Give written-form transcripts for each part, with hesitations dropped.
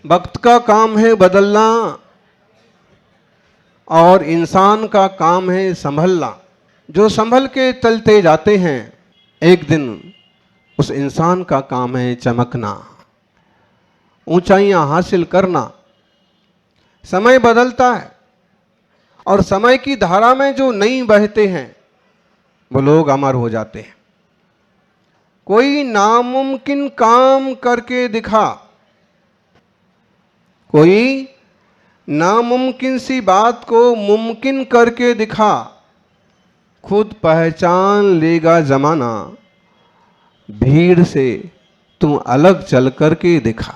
वक्त का काम है बदलना और इंसान का काम है संभलना। जो संभल के चलते जाते हैं, एक दिन उस इंसान का काम है चमकना, ऊंचाइयां हासिल करना। समय बदलता है और समय की धारा में जो नहीं बहते हैं वो लोग अमर हो जाते हैं। कोई नामुमकिन काम करके दिखा, कोई नामुमकिन सी बात को मुमकिन करके दिखा, खुद पहचान लेगा जमाना, भीड़ से तू अलग चल करके दिखा।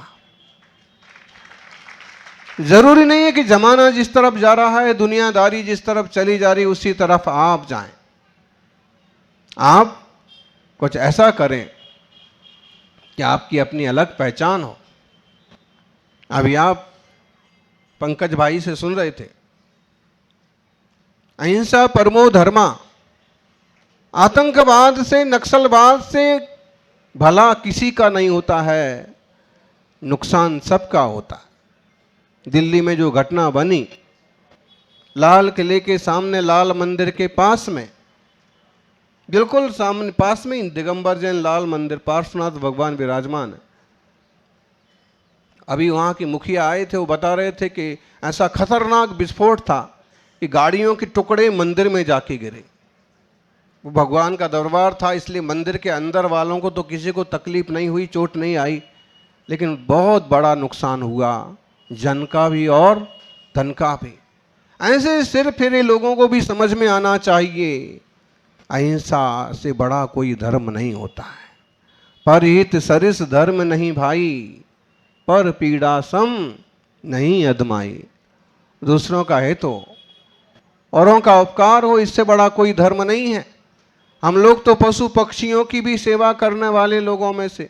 जरूरी नहीं है कि जमाना जिस तरफ जा रहा है, दुनियादारी जिस तरफ चली जा रही उसी तरफ आप जाएं। आप कुछ ऐसा करें कि आपकी अपनी अलग पहचान हो। अभी आप पंकज भाई से सुन रहे थे, अहिंसा परमो धर्मा। आतंकवाद से, नक्सलवाद से भला किसी का नहीं होता है, नुकसान सबका होता है। दिल्ली में जो घटना बनी, लाल किले के सामने, लाल मंदिर के पास में, बिल्कुल सामने पास में ही दिगंबर जैन लाल मंदिर, पार्श्वनाथ भगवान विराजमान है। अभी वहाँ के मुखिया आए थे, वो बता रहे थे कि ऐसा खतरनाक विस्फोट था कि गाड़ियों के टुकड़े मंदिर में जाके गिरे। वो भगवान का दरबार था, इसलिए मंदिर के अंदर वालों को तो किसी को तकलीफ नहीं हुई, चोट नहीं आई, लेकिन बहुत बड़ा नुकसान हुआ, जन का भी और धन का भी। ऐसे सिर फिरे लोगों को भी समझ में आना चाहिए, अहिंसा से बड़ा कोई धर्म नहीं होता है। परहित सरिस धर्म नहीं भाई, पर पीड़ा सम नहीं अदमाई। दूसरों का हित हो, औरों का उपकार हो, इससे बड़ा कोई धर्म नहीं है। हम लोग तो पशु पक्षियों की भी सेवा करने वाले लोगों में से।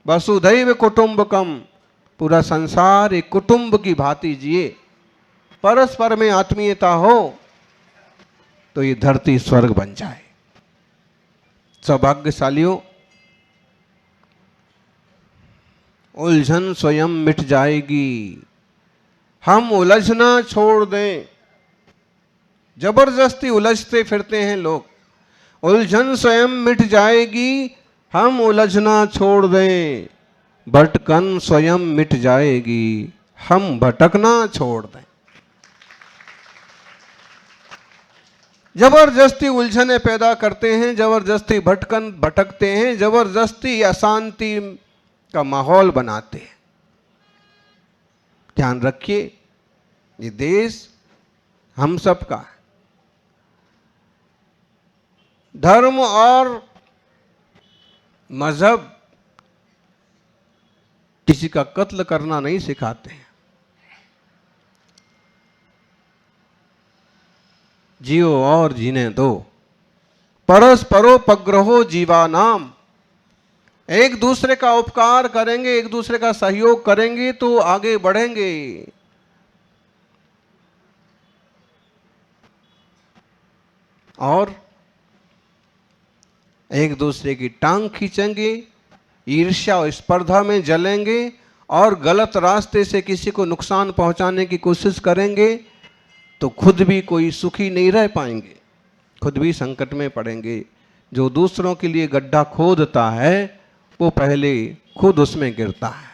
वसुधैव कुटुंबकम, पूरा संसार एक कुटुंब की भांति जिए, परस्पर में आत्मीयता हो तो ये धरती स्वर्ग बन जाए। सौभाग्यशालियों, उलझन स्वयं मिट जाएगी, हम उलझना छोड़ दें। जबरदस्ती उलझते फिरते हैं लोग। उलझन स्वयं मिट जाएगी, हम उलझना छोड़ दें। भटकन स्वयं मिट जाएगी, हम भटकना छोड़ दें। जबरदस्ती उलझने पैदा करते हैं, जबरदस्ती भटकते हैं, जबरदस्ती अशांति का माहौल बनाते हैं। ध्यान रखिए, ये देश हम सब का है। धर्म और मजहब किसी का कत्ल करना नहीं सिखाते हैं। जियो और जीने दो, परस्परोपग्रहो जीवानाम। एक दूसरे का उपकार करेंगे, एक दूसरे का सहयोग करेंगे तो आगे बढ़ेंगे। और एक दूसरे की टांग खींचेंगे, ईर्ष्या और स्पर्धा में जलेंगे और गलत रास्ते से किसी को नुकसान पहुंचाने की कोशिश करेंगे तो खुद भी कोई सुखी नहीं रह पाएंगे, खुद भी संकट में पड़ेंगे। जो दूसरों के लिए गड्ढा खोदता है वो पहले खुद उसमें गिरता है।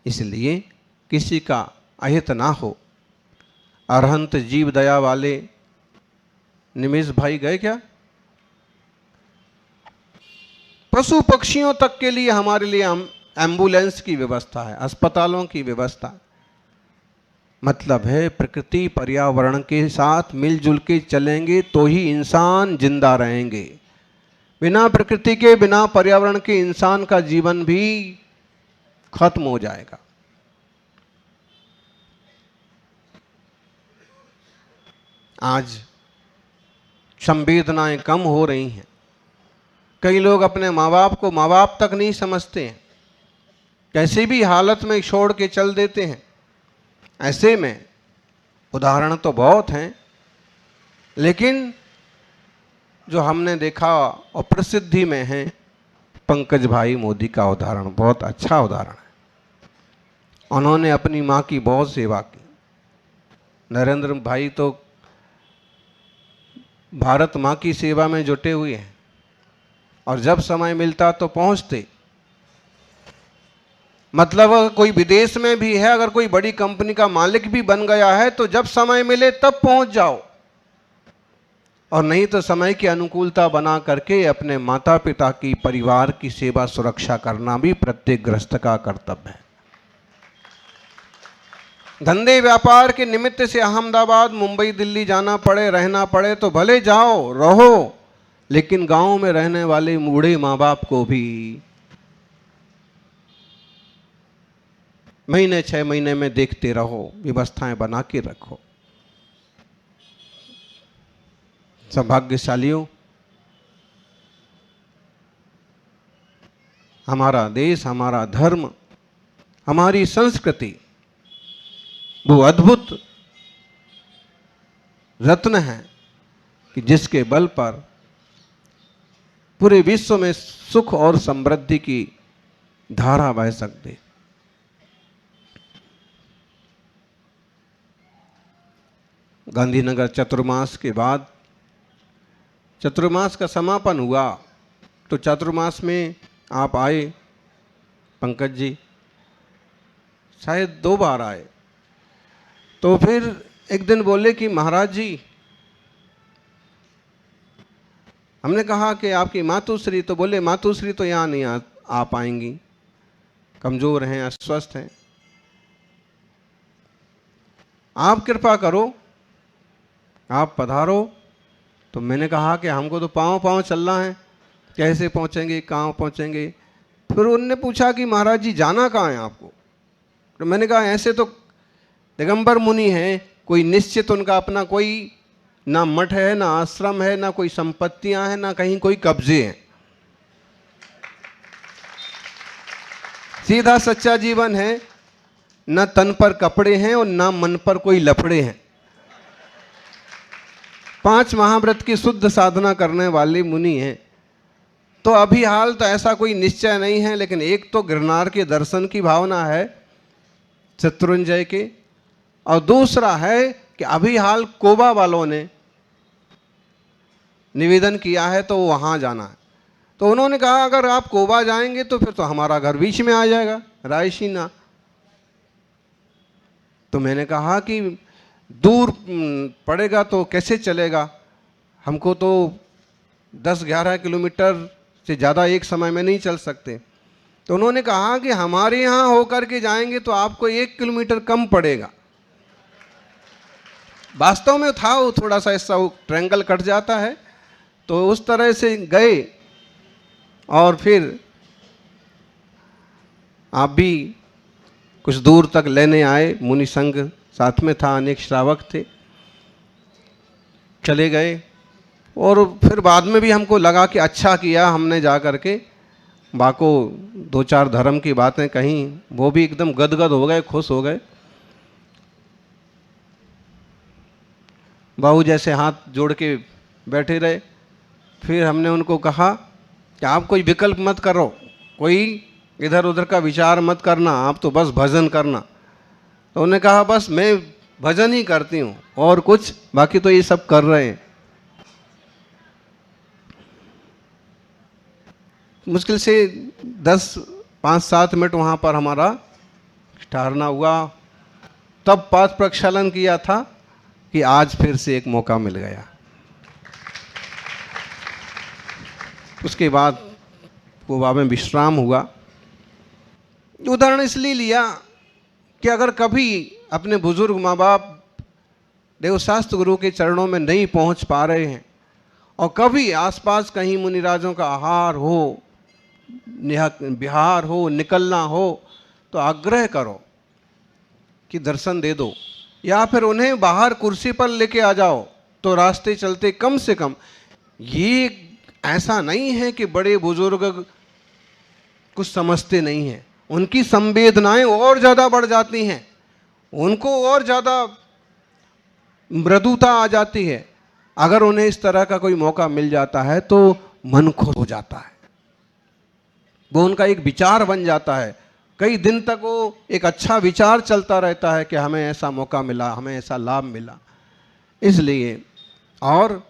इसलिए किसी का अहित ना हो। अरहंत जीव दया वाले निमेश भाई गए क्या? पशु पक्षियों तक के लिए हमारे लिए एम्बुलेंस की व्यवस्था है, अस्पतालों की व्यवस्था। मतलब है प्रकृति पर्यावरण के साथ मिलजुल के चलेंगे तो ही इंसान जिंदा रहेंगे। बिना प्रकृति के, बिना पर्यावरण के इंसान का जीवन भी खत्म हो जाएगा। आज संवेदनाएं कम हो रही हैं। कई लोग अपने माँ बाप को माँ बाप तक नहीं समझते हैं, कैसी भी हालत में छोड़ के चल देते हैं। ऐसे में उदाहरण तो बहुत हैं, लेकिन जो हमने देखा और प्रसिद्धि में हैं पंकज भाई मोदी का उदाहरण बहुत अच्छा उदाहरण है। उन्होंने अपनी माँ की बहुत सेवा की। नरेंद्र भाई तो भारत माँ की सेवा में जुटे हुए हैं और जब समय मिलता तो पहुंचते। मतलब अगर कोई विदेश में भी है, अगर कोई बड़ी कंपनी का मालिक भी बन गया है तो जब समय मिले तब पहुंच जाओ, और नहीं तो समय की अनुकूलता बना करके अपने माता पिता की, परिवार की सेवा सुरक्षा करना भी प्रत्येक गृहस्थ का कर्तव्य है। धंधे व्यापार के निमित्त से अहमदाबाद, मुंबई, दिल्ली जाना पड़े, रहना पड़े तो भले जाओ, रहो, लेकिन गांव में रहने वाले बूढ़े माँ बाप को भी महीने 6 महीने में देखते रहो, व्यवस्थाएं बना के रखो। सौभाग्यशालियों, हमारा देश, हमारा धर्म, हमारी संस्कृति वो अद्भुत रत्न है कि जिसके बल पर पूरे विश्व में सुख और समृद्धि की धारा बह सकती। गांधीनगर चतुर्मास के बाद चतुर्मास का समापन हुआ तो चतुर्मास में आप आए पंकज जी, शायद 2 बार आए। तो फिर एक दिन बोले कि महाराज जी, हमने कहा कि आपकी मातुश्री, तो बोले मातुश्री तो यहाँ नहीं आ पाएंगी, कमज़ोर हैं, अस्वस्थ हैं, आप कृपा करो, आप पधारो। तो मैंने कहा कि हमको तो पाँव पाँव चलना है, कैसे पहुँचेंगे, कहाँ पहुँचेंगे। फिर उनने पूछा कि महाराज जी जाना कहाँ है आपको। तो मैंने कहा ऐसे तो दिगंबर मुनि हैं, कोई निश्चित उनका अपना कोई ना मठ है, ना आश्रम है, ना कोई संपत्तियां हैं, ना कहीं कोई कब्जे हैं, सीधा सच्चा जीवन है, ना तन पर कपड़े हैं और ना मन पर कोई लफड़े हैं। 5 महाव्रत की शुद्ध साधना करने वाले मुनि हैं। तो अभी हाल तो ऐसा कोई निश्चय नहीं है, लेकिन एक तो गिरनार के दर्शन की भावना है शत्रुंजय के, और दूसरा है कि अभी हाल कोबा वालों ने निवेदन किया है तो वहाँ जाना है। तो उन्होंने कहा अगर आप कोबा जाएंगे तो फिर तो हमारा घर बीच में आ जाएगा, रायसीना। तो मैंने कहा कि दूर पड़ेगा तो कैसे चलेगा, हमको तो 10-11 किलोमीटर से ज़्यादा एक समय में नहीं चल सकते। तो उन्होंने कहा कि हमारे यहाँ होकर के जाएंगे तो आपको 1 किलोमीटर कम पड़ेगा। वास्तव में था वो थोड़ा सा ऐसा ट्रायंगल कट जाता है, तो उस तरह से गए और फिर आप भी कुछ दूर तक लेने आए। मुनि संघ साथ में था, अनेक श्रावक थे, चले गए। और फिर बाद में भी हमको लगा कि अच्छा किया हमने जा कर के बाको 2-4 धर्म की बातें कहीं, वो भी एकदम गदगद हो गए, खुश हो गए। बाबू जैसे हाथ जोड़ के बैठे रहे। फिर हमने उनको कहा कि आप कोई विकल्प मत करो, कोई इधर उधर का विचार मत करना, आप तो बस भजन करना। तो उन्होंने कहा बस मैं भजन ही करती हूँ और कुछ, बाकी तो ये सब कर रहे हैं। मुश्किल से 5-7 मिनट वहाँ पर हमारा ठहरना हुआ। तब पाद प्रक्षालन किया था कि आज फिर से एक मौका मिल गया। उसके बाद गोवा में विश्राम हुआ। उदाहरण इसलिए लिया कि अगर कभी अपने बुजुर्ग माँ बाप देवशास्त्र गुरु के चरणों में नहीं पहुँच पा रहे हैं और कभी आसपास कहीं मुनिराजों का आहार हो, विहार हो, निकलना हो, तो आग्रह करो कि दर्शन दे दो, या फिर उन्हें बाहर कुर्सी पर लेके आ जाओ। तो रास्ते चलते कम से कम, ये ऐसा नहीं है कि बड़े बुजुर्ग कुछ समझते नहीं हैं, उनकी संवेदनाएं और ज़्यादा बढ़ जाती हैं, उनको और ज़्यादा मृदुता आ जाती है। अगर उन्हें इस तरह का कोई मौका मिल जाता है तो मन खुश हो जाता है। वो उनका एक विचार बन जाता है। कई दिन तक वो एक अच्छा विचार चलता रहता है कि हमें ऐसा मौका मिला, हमें ऐसा लाभ मिला। इसलिए और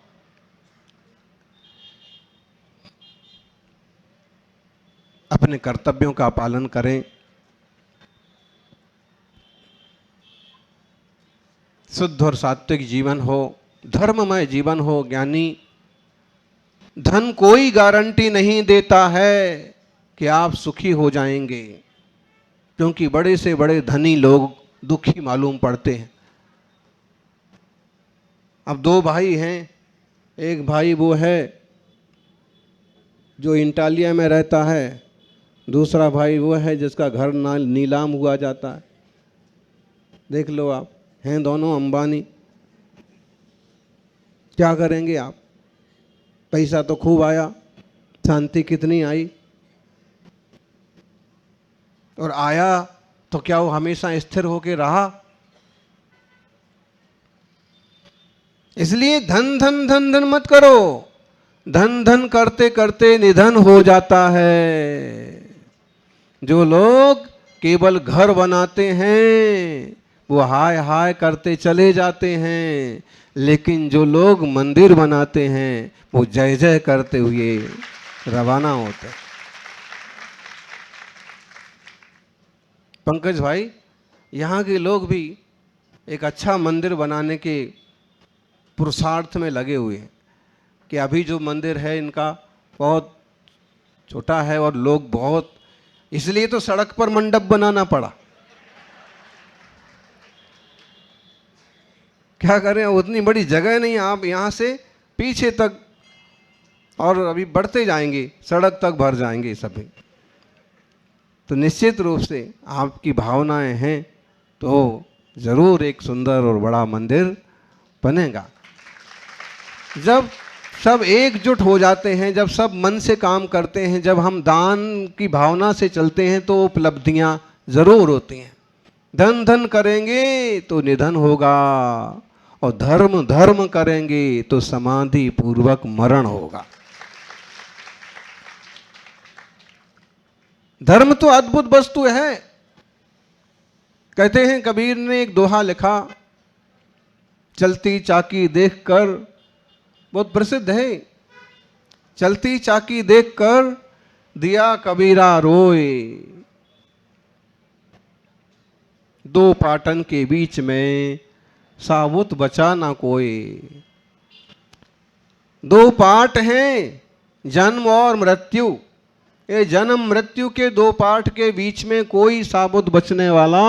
अपने कर्तव्यों का पालन करें, शुद्ध और सात्विक जीवन हो, धर्ममय जीवन हो। ज्ञानी, धन कोई गारंटी नहीं देता है कि आप सुखी हो जाएंगे, क्योंकि बड़े से बड़े धनी लोग दुखी मालूम पड़ते हैं। अब दो भाई हैं, एक भाई वो है जो इंटालिया में रहता है, दूसरा भाई वो है जिसका घर नीलाम हुआ जाता है। देख लो आप, हैं दोनों अंबानी। क्या करेंगे आप? पैसा तो खूब आया, शांति कितनी आई? और आया तो क्या वो हमेशा स्थिर होके रहा? इसलिए धन धन धन धन मत करो। धन धन करते करते निधन हो जाता है। जो लोग केवल घर बनाते हैं वो हाय हाय करते चले जाते हैं, लेकिन जो लोग मंदिर बनाते हैं वो जय जय करते हुए रवाना होते हैं। पंकज भाई, यहाँ के लोग भी एक अच्छा मंदिर बनाने के पुरुषार्थ में लगे हुए हैं कि अभी जो मंदिर है इनका बहुत छोटा है और लोग बहुत, इसलिए तो सड़क पर मंडप बनाना पड़ा। क्या करें, उतनी बड़ी जगह नहीं, आप यहाँ से पीछे तक और अभी बढ़ते जाएंगे, सड़क तक भर जाएंगे सभी। तो निश्चित रूप से आपकी भावनाएं हैं तो जरूर एक सुंदर और बड़ा मंदिर बनेगा। जब सब एकजुट हो जाते हैं, जब सब मन से काम करते हैं, जब हम दान की भावना से चलते हैं तो उपलब्धियां जरूर होती हैं। धन धन करेंगे तो निधन होगा, और धर्म धर्म करेंगे तो समाधि पूर्वक मरण होगा। धर्म तो अद्भुत वस्तु है। कहते हैं, कबीर ने एक दोहा लिखा, चलती चाकी देखकर, बहुत प्रसिद्ध है। चलती चाकी देखकर दिया कबीरा रोए, दो पाटन के बीच में साबुत बचा ना कोई। दो पाट हैं, जन्म और मृत्यु। ये जन्म मृत्यु के दो पाठ के बीच में कोई साबुत बचने वाला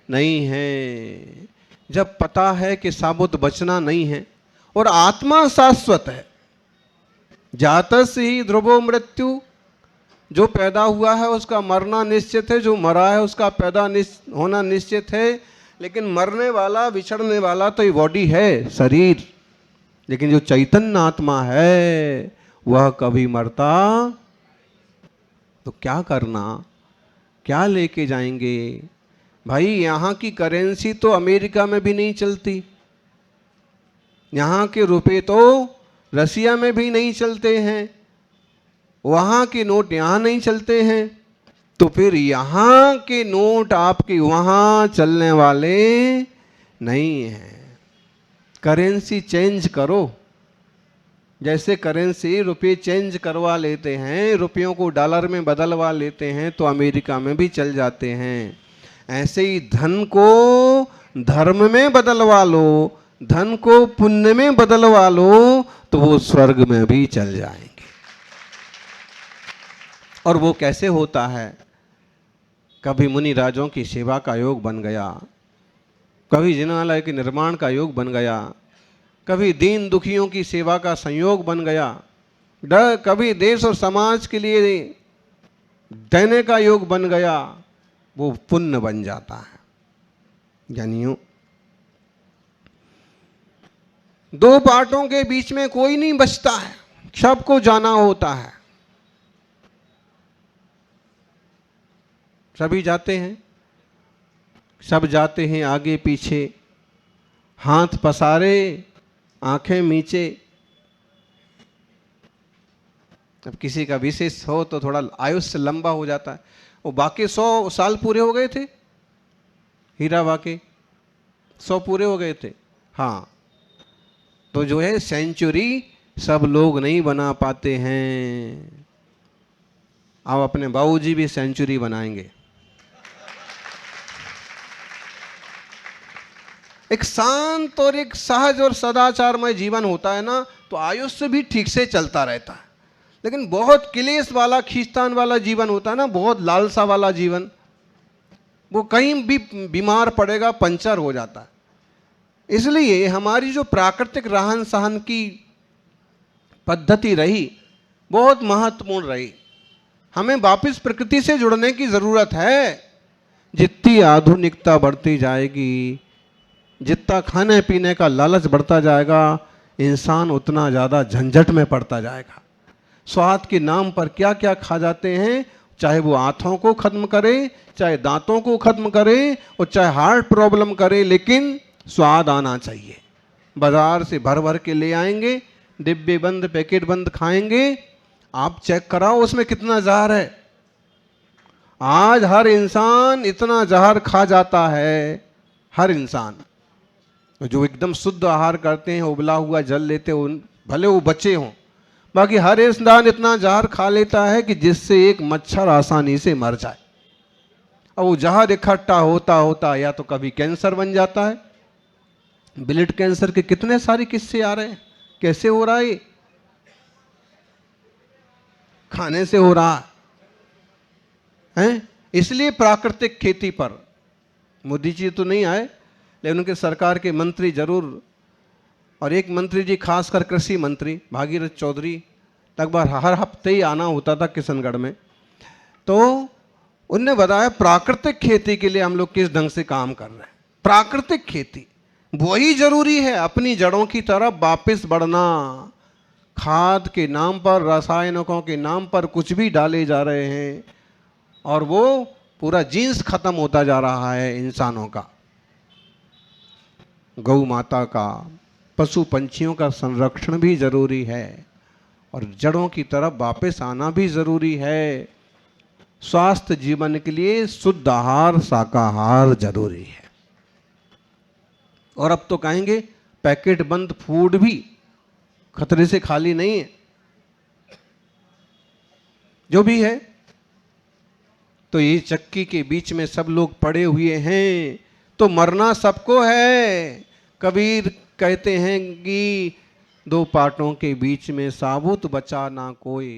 नहीं है। जब पता है कि साबुत बचना नहीं है और आत्मा शाश्वत है, जातस ही ध्रुवो मृत्यु, जो पैदा हुआ है उसका मरना निश्चित है, जो मरा है उसका पैदा होना निश्चित है। लेकिन मरने वाला, बिछड़ने वाला तो ये बॉडी है, शरीर, लेकिन जो चैतन्य आत्मा है वह कभी मरता। तो क्या करना, क्या लेके जाएंगे भाई? यहाँ की करेंसी तो अमेरिका में भी नहीं चलती, यहाँ के रुपए तो रसिया में भी नहीं चलते हैं, वहाँ के नोट यहाँ नहीं चलते हैं, तो फिर यहाँ के नोट आपके वहाँ चलने वाले नहीं हैं। करेंसी चेंज करो। जैसे करेंसी रुपये चेंज करवा लेते हैं, रुपयों को डॉलर में बदलवा लेते हैं तो अमेरिका में भी चल जाते हैं, ऐसे ही धन को धर्म में बदलवा लो, धन को पुण्य में बदलवा लो तो वो स्वर्ग में भी चल जाएंगे। और वो कैसे होता है? कभी मुनि राजों की सेवा का योग बन गया, कभी जिनालय के निर्माण का योग बन गया, कभी दीन दुखियों की सेवा का संयोग बन गया, कभी देश और समाज के लिए देने का योग बन गया, वो पुण्य बन जाता है। ज्ञानियों, दो पार्टों के बीच में कोई नहीं बचता है, सबको जाना होता है। सभी जाते हैं, सब जाते हैं आगे पीछे, हाथ पसारे आंखें मीचे। अब किसी का विशेष हो तो थोड़ा आयुष्य लंबा हो जाता है। वो बाकी 100 साल पूरे हो गए थे, हीरा वाके 100 पूरे हो गए थे। हाँ, तो जो है सेंचुरी सब लोग नहीं बना पाते हैं। अब अपने बाबूजी भी सेंचुरी बनाएंगे। एक शांत और एक सहज और सदाचारमय जीवन होता है ना, तो आयुष्य भी ठीक से चलता रहता है। लेकिन बहुत क्लेश वाला, खींचतान वाला जीवन होता है ना, बहुत लालसा वाला जीवन, वो कहीं भी बीमार पड़ेगा, पंचर हो जाता है। इसलिए हमारी जो प्राकृतिक रहन सहन की पद्धति रही, बहुत महत्वपूर्ण रही। हमें वापस प्रकृति से जुड़ने की ज़रूरत है। जितनी आधुनिकता बढ़ती जाएगी, जितना खाने पीने का लालच बढ़ता जाएगा, इंसान उतना ज़्यादा झंझट में पड़ता जाएगा। स्वाद के नाम पर क्या क्या खा जाते हैं, चाहे वो आँथों को खत्म करे, चाहे दांतों को खत्म करे, और चाहे हार्ट प्रॉब्लम करे, लेकिन स्वाद आना चाहिए। बाजार से भर भर के ले आएंगे, डिब्बे बंद पैकेट बंद खाएंगे। आप चेक कराओ उसमें कितना जहर है। आज हर इंसान इतना जहर खा जाता है, हर इंसान। जो एकदम शुद्ध आहार करते हैं, उबला हुआ जल लेते हैं, भले वो बच्चे हों, बाकी हर इंसान इतना जहर खा लेता है कि जिससे एक मच्छर आसानी से मर जाए। और वो जहर इकट्ठा होता होता या तो कभी कैंसर बन जाता है। ब्लड कैंसर के कितने सारे किस्से आ रहे हैं। कैसे हो रहा है ये? खाने से हो रहा है। इसलिए प्राकृतिक खेती पर मोदी जी तो नहीं आए, लेकिन उनके सरकार के मंत्री जरूर, और एक मंत्री जी खासकर कृषि मंत्री भागीरथ चौधरी, लगभग हर हफ्ते ही आना होता था किशनगढ़ में। तो उनने बताया प्राकृतिक खेती के लिए हम लोग किस ढंग से काम कर रहे हैं। प्राकृतिक खेती वही जरूरी है, अपनी जड़ों की तरफ वापस बढ़ना। खाद के नाम पर, रासायनिकों के नाम पर कुछ भी डाले जा रहे हैं, और वो पूरा जीन्स खत्म होता जा रहा है इंसानों का। गौ माता का, पशु पंछियों का संरक्षण भी जरूरी है, और जड़ों की तरफ वापस आना भी जरूरी है। स्वास्थ्य जीवन के लिए शुद्ध आहार, शाकाहार जरूरी है। और अब तो कहेंगे पैकेट बंद फूड भी खतरे से खाली नहीं है। जो भी है, तो ये चक्की के बीच में सब लोग पड़े हुए हैं, तो मरना सबको है। कबीर कहते हैं कि दो पाटों के बीच में साबुत बचा ना कोई।